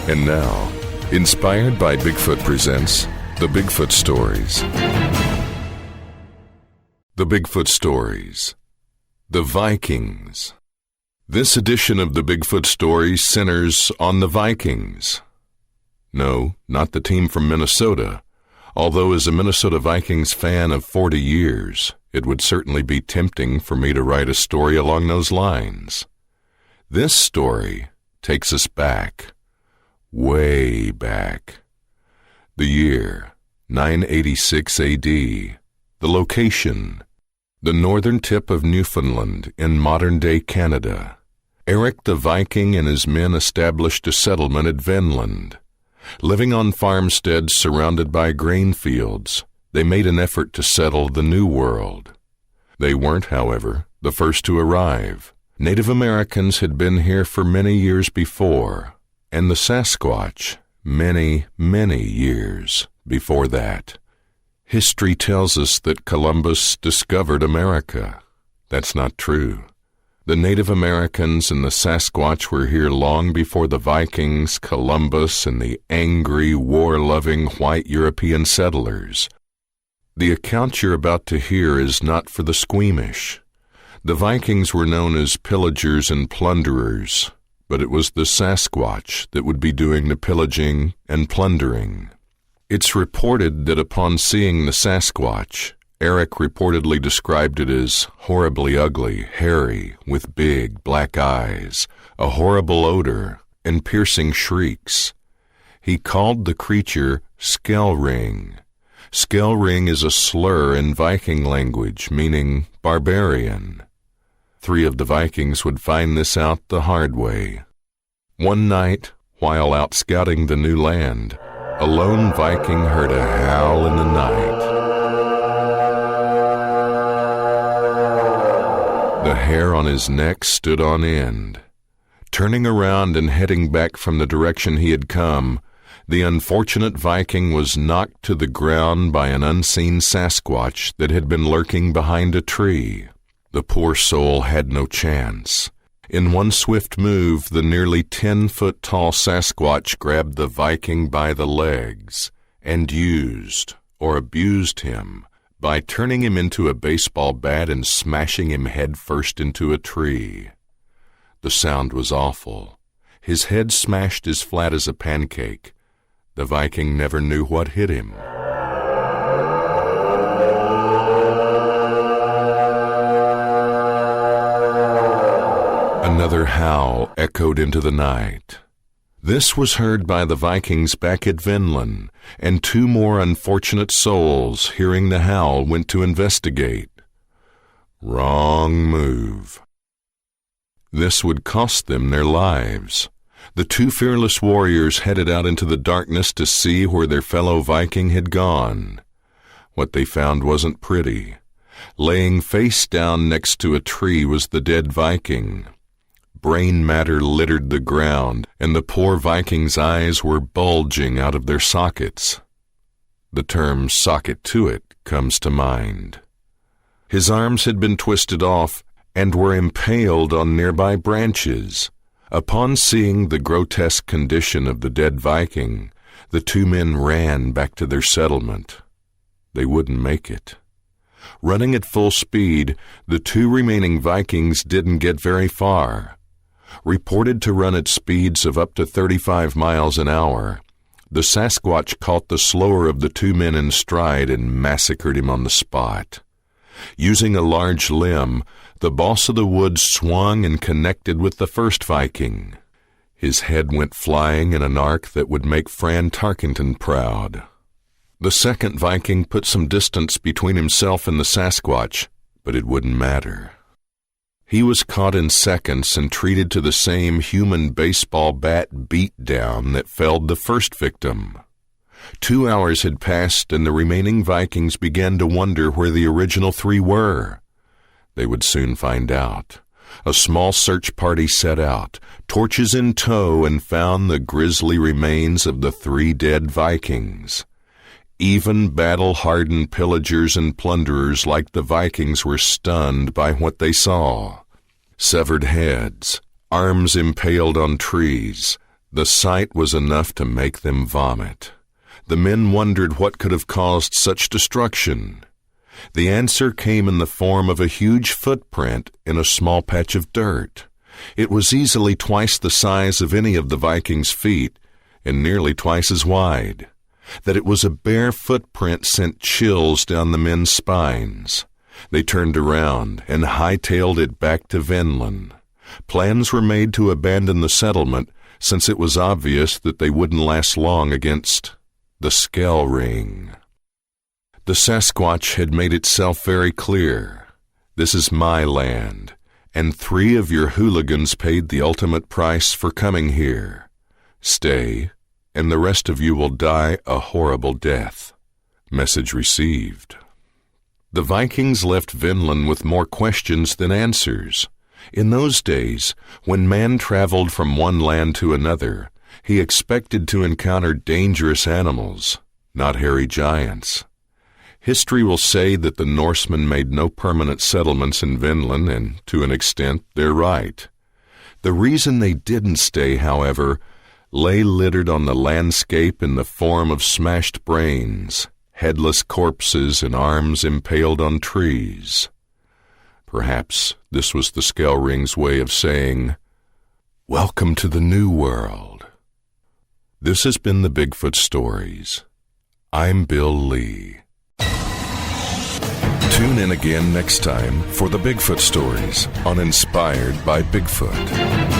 And now, inspired by Bigfoot presents The Bigfoot Stories. The Bigfoot Stories. The Vikings. This edition of The Bigfoot Stories centers on the Vikings. No, not the team from Minnesota, although as a Minnesota Vikings fan of 40 years, it would certainly be tempting for me to write a story along those lines. This story takes us back, way back. The year, 986 AD. The location, the northern tip of Newfoundland in modern-day Canada. Eric the Viking and his men established a settlement at Vinland. Living on farmsteads surrounded by grain fields, they made an effort to settle the New World. They weren't, however, the first to arrive. Native Americans had been here for many years before, and the Sasquatch many, many years before that. History tells us that Columbus discovered America. That's not true. The Native Americans and the Sasquatch were here long before the Vikings, Columbus, and the angry, war-loving white European settlers. The account you're about to hear is not for the squeamish. The Vikings were known as pillagers and plunderers, but it was the Sasquatch that would be doing the pillaging and plundering. It's reported that upon seeing the Sasquatch, Eric reportedly described it as horribly ugly, hairy, with big black eyes, a horrible odor, and piercing shrieks. He called the creature Skelring. Skelring is a slur in Viking language, meaning barbarian. 3 of the Vikings would find this out the hard way. One night, while out scouting the new land, a lone Viking heard a howl in the night. The hair on his neck stood on end. Turning around and heading back from the direction he had come, the unfortunate Viking was knocked to the ground by an unseen Sasquatch that had been lurking behind a tree. The poor soul had no chance. In one swift move, the nearly 10-foot-tall Sasquatch grabbed the Viking by the legs and used or abused him by turning him into a baseball bat and smashing him head first into a tree. The sound was awful. His head smashed as flat as a pancake. The Viking never knew what hit him. Another howl echoed into the night. This was heard by the Vikings back at Vinland, and 2 more unfortunate souls, hearing the howl, went to investigate. Wrong move. This would cost them their lives. The 2 fearless warriors headed out into the darkness to see where their fellow Viking had gone. What they found wasn't pretty. Laying face down next to a tree was the dead Viking. Brain matter littered the ground, and the poor Viking's eyes were bulging out of their sockets. The term socket to it comes to mind. His arms had been twisted off and were impaled on nearby branches. Upon seeing the grotesque condition of the dead Viking, the 2 men ran back to their settlement. They wouldn't make it. Running at full speed, the 2 remaining Vikings didn't get very far. Reported to run at speeds of up to 35 miles an hour, the Sasquatch caught the slower of the 2 men in stride and massacred him on the spot. Using a large limb, the boss of the woods swung and connected with the first Viking. His head went flying in an arc that would make Fran Tarkenton proud. The second Viking put some distance between himself and the Sasquatch, but it wouldn't matter. He was caught in seconds and treated to the same human baseball bat beatdown that felled the first victim. 2 hours had passed, and the remaining Vikings began to wonder where the original 3 were. They would soon find out. A small search party set out, torches in tow, and found the grisly remains of the 3 dead Vikings. Even battle-hardened pillagers and plunderers like the Vikings were stunned by what they saw. Severed heads, arms impaled on trees, The sight was enough to make them vomit. The men wondered what could have caused such destruction. The answer came in the form of a huge footprint in a small patch of dirt. It was easily twice the size of any of the Vikings' feet and nearly twice as wide. That it was a bare footprint sent chills down the men's spines. They turned around and hightailed it back to Vinland. Plans were made to abandon the settlement since it was obvious that they wouldn't last long against the Skell Ring. The Sasquatch had made itself very clear. This is my land, and 3 of your hooligans paid the ultimate price for coming here. Stay, and the rest of you will die a horrible death. Message received. The Vikings left Vinland with more questions than answers. In those days, when man traveled from one land to another, he expected to encounter dangerous animals, not hairy giants. History will say that the Norsemen made no permanent settlements in Vinland, and to an extent, they're right. The reason they didn't stay, however, lay littered on the landscape in the form of smashed brains, headless corpses, and arms impaled on trees. Perhaps this was the Skell Ring's way of saying, "Welcome to the New World." This has been the Bigfoot Stories. I'm Bill Lee. Tune in again next time for the Bigfoot Stories on Inspired by Bigfoot.